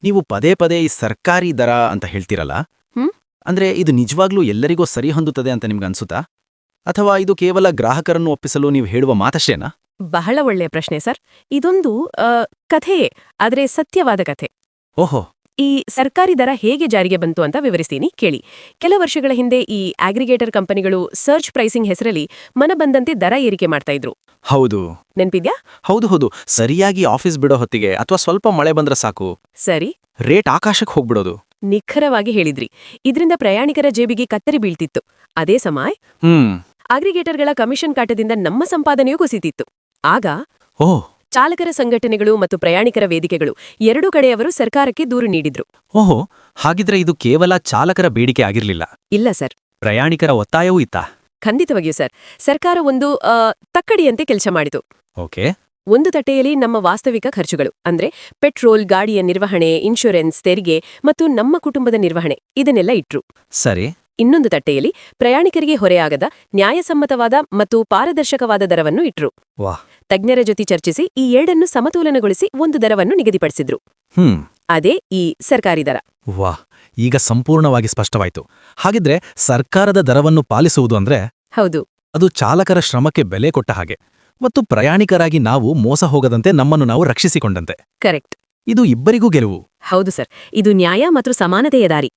ನೀವು ಪದೇ ಪದೇ ಈ ಸರ್ಕಾರಿ ದರ ಅಂತ ಹೇಳ್ತೀರಲ್ಲ, ಹ್ಮ್? ಅಂದ್ರೆ ಇದು ನಿಜವಾಗ್ಲೂ ಎಲ್ಲರಿಗೂ ಸರಿ ಹೊಂದುತ್ತದೆ ಅಂತ ನಿಮ್ಗನ್ಸುತ್ತಾ? ಅಥವಾ ಇದು ಕೇವಲ ಗ್ರಾಹಕರನ್ನು ಒಪ್ಪಿಸಲು ನೀವು ಹೇಳುವ ಮಾತಷ್ಟೇನಾ? ಬಹಳ ಒಳ್ಳೆಯ ಪ್ರಶ್ನೆ ಸರ್. ಇದೊಂದು ಕಥೆಯೇ, ಆದ್ರೆ ಸತ್ಯವಾದ ಕಥೆ. ಓಹೋ. ಈ ಸರ್ಕಾರಿ ದರ ಹೇಗೆ ಜಾರಿಗೆ ಬಂತು ಅಂತ ವಿವರಿಸ್ತೀನಿ ಕೇಳಿ. ಕೆಲ ವರ್ಷಗಳ ಹಿಂದೆ ಈ ಆಗ್ರಿಗೇಟರ್ ಕಂಪನಿಗಳು ಸರ್ಚ್ ಪ್ರೈಸಿಂಗ್ ಹೆಸರಲ್ಲಿ ಮನಬಂದಂತೆ ದರ ಏರಿಕೆ ಮಾಡ್ತಾ ಇದ್ರು. ಹೌದು ನೆನ್ಪಿದ್ಯಾ? ಹೌದು, ಸರಿಯಾಗಿ ಆಫೀಸ್ ಬಿಡೋ ಹೊತ್ತಿಗೆ ಅಥವಾ ಸ್ವಲ್ಪ ಮಳೆ ಬಂದ್ರೆ ಸಾಕು, ಸರಿ, ರೇಟ್ ಆಕಾಶಕ್ಕೆ ಹೋಗ್ಬಿಡೋದು. ನಿಖರವಾಗಿ ಹೇಳಿದ್ರಿ. ಇದರಿಂದ ಪ್ರಯಾಣಿಕರ ಜೇಬಿಗೆ ಕತ್ತರಿ ಬೀಳ್ತಿತ್ತು. ಅದೇ ಸಮಯ ಆಗ್ರಿಗೇಟರ್ಗಳ ಕಮಿಷನ್ ಕಾಟದಿಂದ ನಮ್ಮ ಸಂಪಾದನೆಯೂ ಕುಸಿತಿತ್ತು. ಆಗ ಓಹ್ ಚಾಲಕರ ಸಂಘಟನೆಗಳು ಮತ್ತು ಪ್ರಯಾಣಿಕರ ವೇದಿಕೆಗಳು ಎರಡೂ ಕಡೆಯವರು ಸರ್ಕಾರಕ್ಕೆ ದೂರು ನೀಡಿದ್ರು. ಓಹೋ, ಹಾಗಿದ್ರೆ ಇದು ಕೇವಲ ಚಾಲಕರ ಬೇಡಿಕೆ ಆಗಿರ್ಲಿಲ್ಲ, ಇಲ್ಲ ಸರ್, ಪ್ರಯಾಣಿಕರ ಒತ್ತಾಯವೂ ಇತ್ತಾ? ಖಂಡಿತವಾಗಿಯೂ ಸರ್. ಸರ್ಕಾರ ಒಂದು ತಕ್ಕಡಿಯಂತೆ ಕೆಲಸ ಮಾಡಿತು. ಓಕೆ. ಒಂದು ತಟ್ಟೆಯಲ್ಲಿ ನಮ್ಮ ವಾಸ್ತವಿಕ ಖರ್ಚುಗಳು ಅಂದ್ರೆ ಪೆಟ್ರೋಲ್, ಗಾಡಿಯ ನಿರ್ವಹಣೆ, ಇನ್ಶೂರೆನ್ಸ್, ತೆರಿಗೆ ಮತ್ತು ನಮ್ಮ ಕುಟುಂಬದ ನಿರ್ವಹಣೆ ಇದನ್ನೆಲ್ಲ ಇಟ್ರು. ಸರಿ. ಇನ್ನೊಂದು ತಟ್ಟೆಯಲ್ಲಿ ಪ್ರಯಾಣಿಕರಿಗೆ ಹೊರೆಯಾಗದ ನ್ಯಾಯಸಮ್ಮತವಾದ ಮತ್ತು ಪಾರದರ್ಶಕವಾದ ದರವನ್ನು ಇಟ್ರು. ವಾಹ್. ತಜ್ಞರ ಜೊತೆ ಚರ್ಚಿಸಿ ಈ ಎರಡನ್ನು ಸಮತೋಲನಗೊಳಿಸಿ ಒಂದು ದರವನ್ನು ನಿಗದಿಪಡಿಸಿದ್ರು. ಅದೇ ಈ ಸರ್ಕಾರಿ ದರ. ವಾಹ್, ಈಗ ಸಂಪೂರ್ಣವಾಗಿ ಸ್ಪಷ್ಟವಾಯ್ತು. ಹಾಗಿದ್ರೆ ಸರ್ಕಾರದ ದರವನ್ನು ಪಾಲಿಸುವುದು ಅಂದ್ರೆ ಹೌದು, ಅದು ಚಾಲಕರ ಶ್ರಮಕ್ಕೆ ಬೆಲೆ ಕೊಟ್ಟ ಹಾಗೆ, ಮತ್ತು ಪ್ರಯಾಣಿಕರಾಗಿ ನಾವು ಮೋಸ ಹೋಗದಂತೆ ನಮ್ಮನ್ನು ನಾವು ರಕ್ಷಿಸಿಕೊಂಡಂತೆ. ಕರೆಕ್ಟ್. ಇದು ಇಬ್ಬರಿಗೂ ಗೆಲುವು. ಹೌದು ಸರ್, ಇದು ನ್ಯಾಯ ಮತ್ತು ಸಮಾನತೆಯ ದಾರಿ.